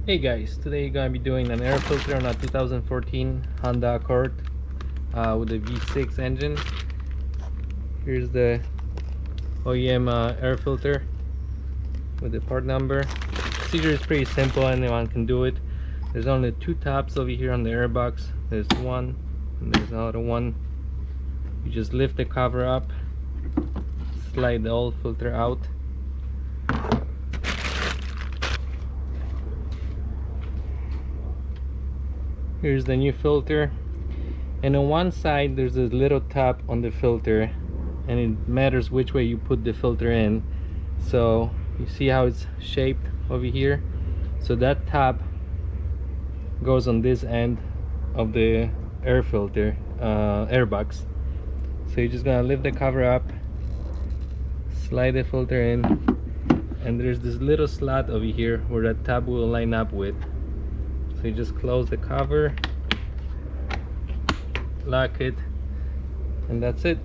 Hey guys, today gonna be doing an air filter on a 2014 Honda Accord with a V6 engine. Here's the OEM air filter with the part number. Procedure is pretty simple, anyone can do it. There's only two tabs over here on the air box. There's one and there's another one. You just lift the cover up, slide the old filter out. Here's the new filter, and on one side there's a little tab on the filter, and it matters which way you put the filter in. So you see how it's shaped over here, so that tab goes on this end of the air filter air box. So you're just gonna lift the cover up, slide the filter in, and there's this little slot over here where that tab will line up with. So you just close the cover, lock it, and that's it.